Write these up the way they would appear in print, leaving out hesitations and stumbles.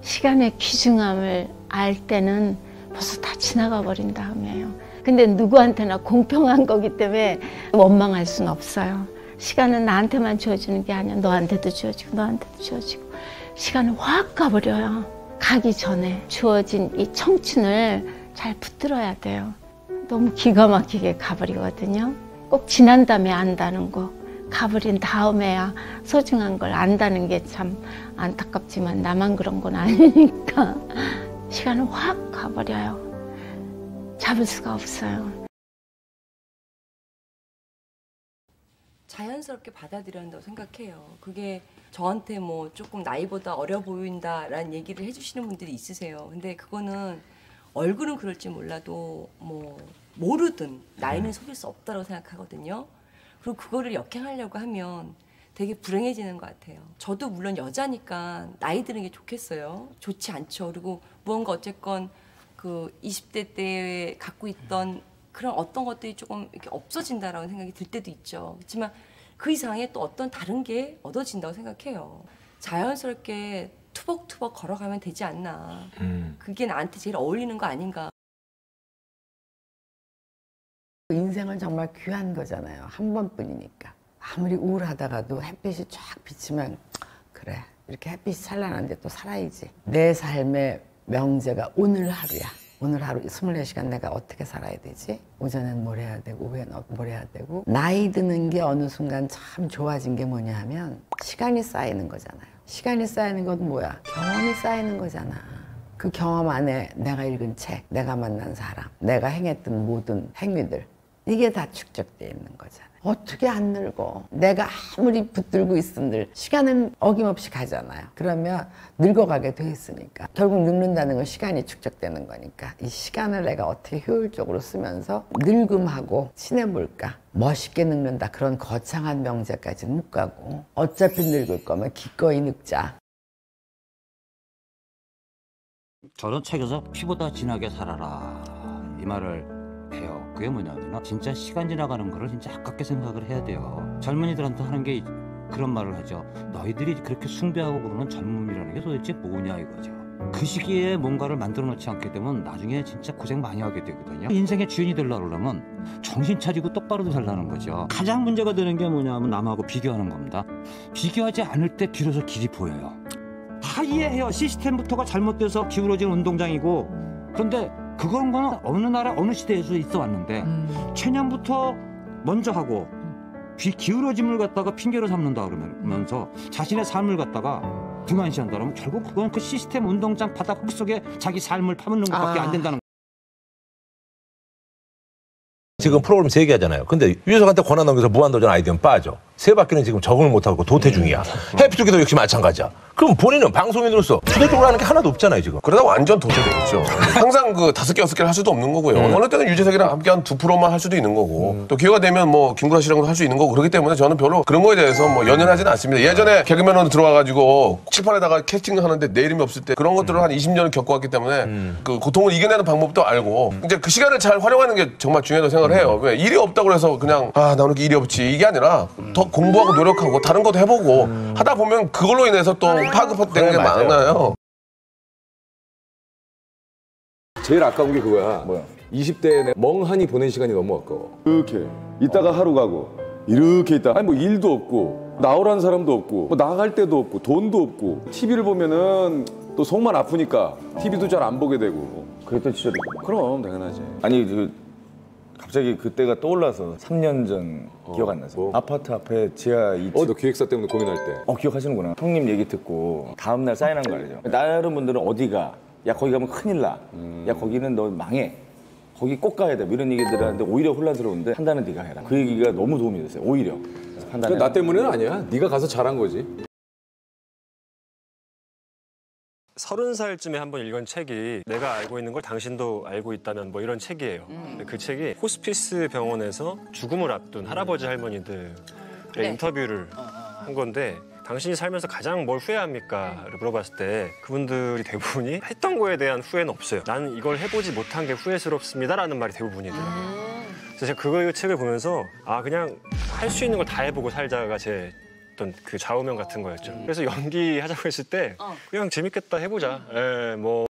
시간의 귀중함을 알 때는 벌써 다 지나가 버린 다음이에요. 근데 누구한테나 공평한 거기 때문에 원망할 수는 없어요. 시간은 나한테만 주어지는 게 아니야. 너한테도 주어지고 너한테도 주어지고. 시간은 확 가버려요. 가기 전에 주어진 이 청춘을 잘 붙들어야 돼요. 너무 기가 막히게 가버리거든요. 꼭 지난 다음에 안다는 거. 가버린 다음에야 소중한 걸 안다는 게 참 안타깝지만 나만 그런 건 아니니까 시간은 확 가버려요. 잡을 수가 없어요. 자연스럽게 받아들여야 한다고 생각해요. 그게 저한테 뭐 조금 나이보다 어려 보인다라는 얘기를 해주시는 분들이 있으세요. 근데 그거는 얼굴은 그럴지 몰라도 뭐 모르든 나이는 속일 수 없다고 생각하거든요. 그리고 그거를 역행하려고 하면 되게 불행해지는 것 같아요. 저도 물론 여자니까 나이 드는 게 좋겠어요. 좋지 않죠. 그리고 무언가 어쨌건 그 20대 때 갖고 있던 그런 어떤 것들이 조금 이렇게 없어진다라는 생각이 들 때도 있죠. 그렇지만 그 이상의 또 어떤 다른 게 얻어진다고 생각해요. 자연스럽게 투벅투벅 걸어가면 되지 않나. 그게 나한테 제일 어울리는 거 아닌가. 인생은 정말 귀한 거잖아요. 한 번뿐이니까. 아무리 우울하다가도 햇빛이 쫙 비치면 그래, 이렇게 햇빛이 찬란한데 또 살아야지. 내 삶의 명제가 오늘 하루야. 오늘 하루 24시간 내가 어떻게 살아야 되지? 오전엔 뭘 해야 되고 오후엔 뭘 해야 되고. 나이 드는 게 어느 순간 참 좋아진 게 뭐냐 하면 시간이 쌓이는 거잖아요. 시간이 쌓이는 건 뭐야? 경험이 쌓이는 거잖아. 그 경험 안에 내가 읽은 책, 내가 만난 사람, 내가 행했던 모든 행위들, 이게 다 축적되어 있는 거잖아요. 어떻게 안 늙어? 내가 아무리 붙들고 있은들 시간은 어김없이 가잖아요. 그러면 늙어가게 돼 있으니까 결국 늙는다는 건 시간이 축적되는 거니까 이 시간을 내가 어떻게 효율적으로 쓰면서 늙음하고 친해볼까? 멋있게 늙는다 그런 거창한 명제까지는 못 가고 어차피 늙을 거면 기꺼이 늙자. 저는 책에서 피보다 진하게 살아라 이 말을 해요. 그게 뭐냐면 진짜 시간 지나가는 거를 진짜 아깝게 생각을 해야 돼요. 젊은이들한테 하는 게 그런 말을 하죠. 너희들이 그렇게 숭배하고 그러는 젊음이라는 게 도대체 뭐냐 이거죠. 그 시기에 뭔가를 만들어 놓지 않게 되면 나중에 진짜 고생 많이 하게 되거든요. 인생의 주인이 되려고 그러면 정신 차리고 똑바로 살라는 거죠. 가장 문제가 되는 게 뭐냐면 남하고 비교하는 겁니다. 비교하지 않을 때 비로소 길이 보여요. 다 이해해요. 시스템부터가 잘못돼서 기울어진 운동장이고. 그런데 그런 거는 어느 나라 어느 시대에서 있어 왔는데 최년부터 먼저 하고 기울어짐을 갖다가 핑계로 삼는다 그러면서 자신의 삶을 갖다가 등한시한다 그러면 결국 그건 그 시스템 운동장 바닥 속에 자기 삶을 파묻는 것밖에 안 된다는 거예요. 지금 프로그램 3개 하잖아요. 근데 유재석한테 권한 넘겨서 무한도전 아이디어는 빠져. 3바퀴는 지금 적응을 못하고 도태 중이야. 해피투게더 역시 마찬가지야. 그럼 본인은 방송인으로서 주도적으로 하는 게 하나도 없잖아요, 지금. 그러다 완전 도태되겠죠. 항상 그 5개, 6개를 할 수도 없는 거고요. 어느 때는 유재석이랑 함께 한 2%만 할 수도 있는 거고, 또 기회가 되면 뭐 김구라 씨랑도 할 수 있는 거고, 그렇기 때문에 저는 별로 그런 거에 대해서 뭐 연연하지는 않습니다. 예전에 개그맨으로 들어와가지고 칠판에다가 캐스팅을 하는데 내 이름이 없을 때 그런 것들을 한 20년을 겪어왔기 때문에 그 고통을 이겨내는 방법도 알고, 이제 그 시간을 잘 활용하는 게 정말 중요하다고 생각을 해요. 왜 일이 없다고 해서 그냥 나 오늘 일이 없지 이게 아니라 더 공부하고 노력하고 다른 것도 해보고 하다 보면 그걸로 인해서 또 파급되는 게 많아요. 제일 아까운 게 그거야. 뭐야? 20대에 멍하니 보낸 시간이 너무 아까워. 이렇게 있다가 하루 가고 이렇게 있다. 아니 뭐 일도 없고 나오라는 사람도 없고 뭐 나갈 데도 없고 돈도 없고 TV를 보면은 또 속만 아프니까 TV도 잘 안 보게 되고. 그랬던 시절이. 그럼 당연하지. 아니 갑자기 그때가 떠올라서 3년 전 기억 안 나서 아파트 앞에 지하 2층. 너 기획사 때문에 고민할 때. 기억하시는구나. 형님 얘기 듣고 다음날 사인한 거 알죠? 다른 분들은 어디가? 야 거기 가면 큰일 나. 야 거기는 너 망해. 거기 꼭 가야 돼. 뭐 이런 얘기들 하는데 오히려 혼란스러운데 판단은 네가 해라. 그 얘기가 너무 도움이 됐어요. 오히려. 판단은 나 때문에는 아니야. 네가 가서 잘한 거지. 30살쯤에 한번 읽은 책이 내가 알고 있는 걸 당신도 알고 있다면 뭐 이런 책이에요. 그 책이 호스피스 병원에서 죽음을 앞둔 할아버지 할머니들의 인터뷰를 한 건데 당신이 살면서 가장 뭘 후회합니까? 를 물어봤을 때 그분들이 대부분이 했던 거에 대한 후회는 없어요. 나는 이걸 해보지 못한 게 후회스럽습니다 라는 말이 대부분이더라고요. 그래서 제가 그 책을 보면서 그냥 할 수 있는 걸 다 해보고 살자가 제 어떤 그 좌우명 같은 거였죠. 그래서 연기하자고 했을 때 그냥 재밌겠다 해보자. 예, 뭐.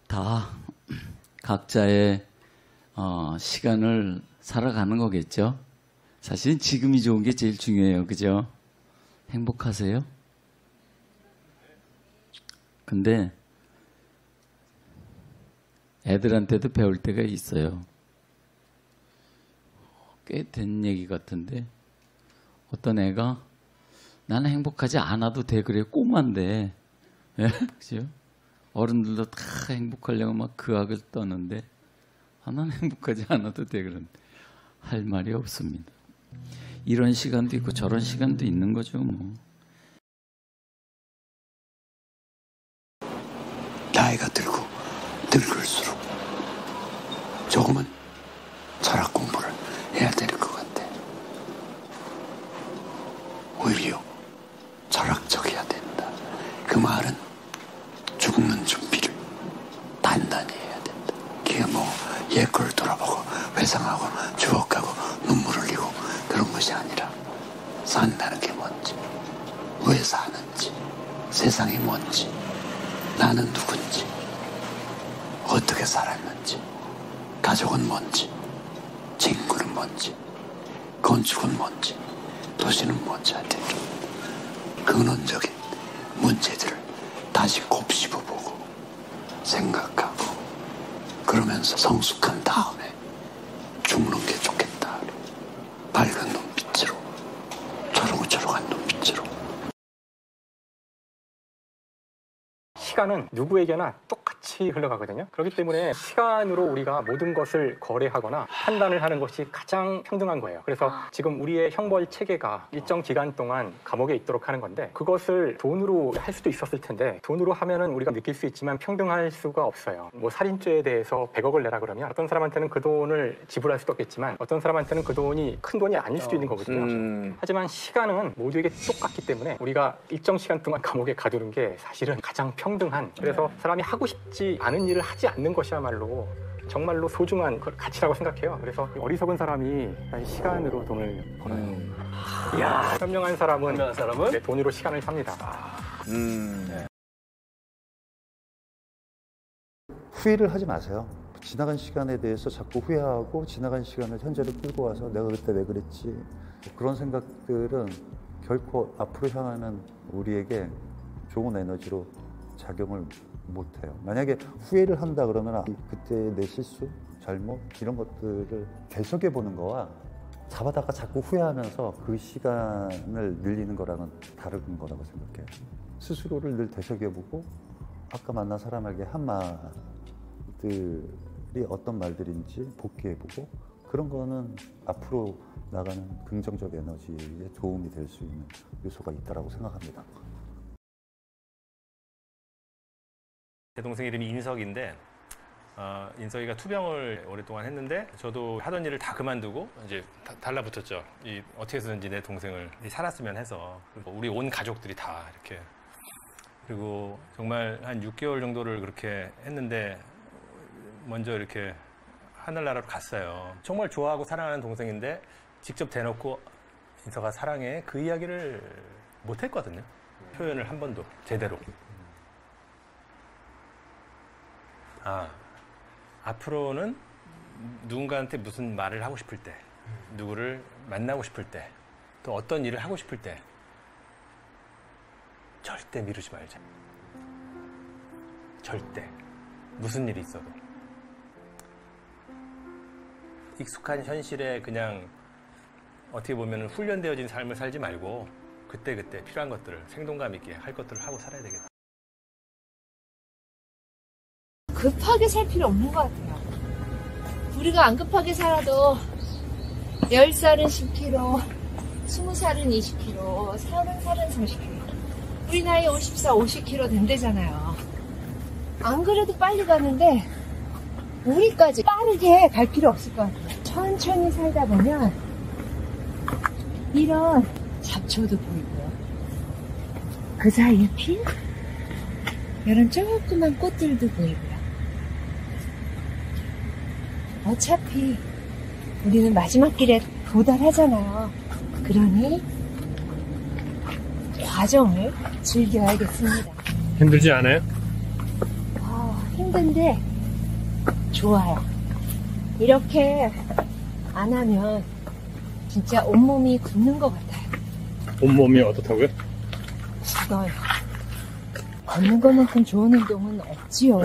다 각자의 시간을 살아가는 거겠죠. 사실 지금이 좋은 게 제일 중요해요. 그죠? 행복하세요? 근데 애들한테도 배울 때가 있어요. 꽤 된 얘기 같은데 어떤 애가 나는 행복하지 않아도 돼. 그래 꼬만데 그죠? 어른들도 다 행복하려고 막 그 악을 떠는데 나는 행복하지 않아도 돼. 그런데 할 말이 없습니다. 이런 시간도 있고 저런 시간도 있는 거죠. 뭐. 나이가 들고 늙을수록 조금은 철학 공부를 해야 되는 것 같아. 오히려 철학적이어야 된다. 그 말은 죽는 준비를 단단히 해야 된다. 그게 뭐 옛걸 돌아보고 회상하고 추억하고 눈물 흘리고 그런 것이 아니라 산다는 게 뭔지, 왜 사는지, 세상이 뭔지, 나는 누군지, 어떻게 살았는지, 가족은 뭔지, 친구는 뭔지, 건축은 뭔지, 도시는 뭔지 하여튼 근원적인 문제들을 다시 곱씹어보고 생각하고 그러면서 성숙한 다음에 죽는 게 좋겠다. 밝은 눈빛으로, 초롱초롱한 눈빛으로. 시간은 누구에게나 똑같이 흘러가거든요. 그렇기 때문에 시간으로 우리가 모든 것을 거래하거나 판단을 하는 것이 가장 평등한 거예요. 그래서 지금 우리의 형벌 체계가 일정 기간 동안 감옥에 있도록 하는 건데 그것을 돈으로 할 수도 있었을 텐데 돈으로 하면은 우리가 느낄 수 있지만 평등할 수가 없어요. 뭐 살인죄에 대해서 100억을 내라 그러면 어떤 사람한테는 그 돈을 지불할 수도 없겠지만 어떤 사람한테는 그 돈이 큰 돈이 아닐 수도 있는 거거든요. 하지만 시간은 모두에게 똑같기 때문에 우리가 일정 시간 동안 감옥에 가두는 게 사실은 가장 평등한, 그래서 사람이 하고 싶지 않은 일을 하지 않는 것이야말로 정말로 소중한 가치라고 생각해요. 그래서 어리석은 사람이 시간으로 돈을 버는, 현명한 사람은 네, 돈으로 시간을 삽니다. 네. 후회를 하지 마세요. 지나간 시간에 대해서 자꾸 후회하고 지나간 시간을 현재로 끌고 와서 내가 그때 왜 그랬지, 그런 생각들은 결코 앞으로 향하는 우리에게 좋은 에너지로 작용을 못해요. 만약에 후회를 한다 그러면 그때 내 실수, 잘못 이런 것들을 되새겨 보는 거와 잡아다가 자꾸 후회하면서 그 시간을 늘리는 거랑은 다른 거라고 생각해요. 스스로를 늘 되새겨보고 아까 만난 사람에게 한 말들이 어떤 말들인지 복귀해보고 그런 거는 앞으로 나가는 긍정적 에너지에 도움이 될 수 있는 요소가 있다고 생각합니다. 제 동생 이름이 인석인데 인석이가 투병을 오랫동안 했는데 저도 하던 일을 다 그만두고 이제 달라붙었죠. 어떻게 해서든지 내 동생을 살았으면 해서 우리 온 가족들이 다 이렇게, 그리고 정말 한 6개월 정도를 그렇게 했는데 먼저 이렇게 하늘나라로 갔어요. 정말 좋아하고 사랑하는 동생인데 직접 대놓고 인석아 사랑해 그 이야기를 못 했거든요. 표현을 한 번도 제대로. 앞으로는 누군가한테 무슨 말을 하고 싶을 때, 누구를 만나고 싶을 때, 또 어떤 일을 하고 싶을 때 절대 미루지 말자. 절대. 무슨 일이 있어도. 익숙한 현실에 그냥 어떻게 보면 훈련되어진 삶을 살지 말고 그때그때 필요한 것들을 생동감 있게 할 것들을 하고 살아야 되겠다. 급하게 살 필요 없는 것 같아요. 우리가 안 급하게 살아도 10살은 10kg, 20살은 20kg, 30살은 30kg. 우리 나이 54, 50kg 된대잖아요. 안 그래도 빨리 가는데 우리까지 빠르게 갈 필요 없을 것 같아요. 천천히 살다 보면 이런 잡초도 보이고요. 그 사이에 핀 이런 조그만 꽃들도 보이고요. 어차피 우리는 마지막 길에 도달하잖아요. 그러니 과정을 즐겨야겠습니다. 힘들지 않아요? 힘든데 좋아요. 이렇게 안 하면 진짜 온몸이 굳는 것 같아요. 온몸이 어떻다고요? 굳어요. 걷는 것만큼 좋은 운동은 없지요.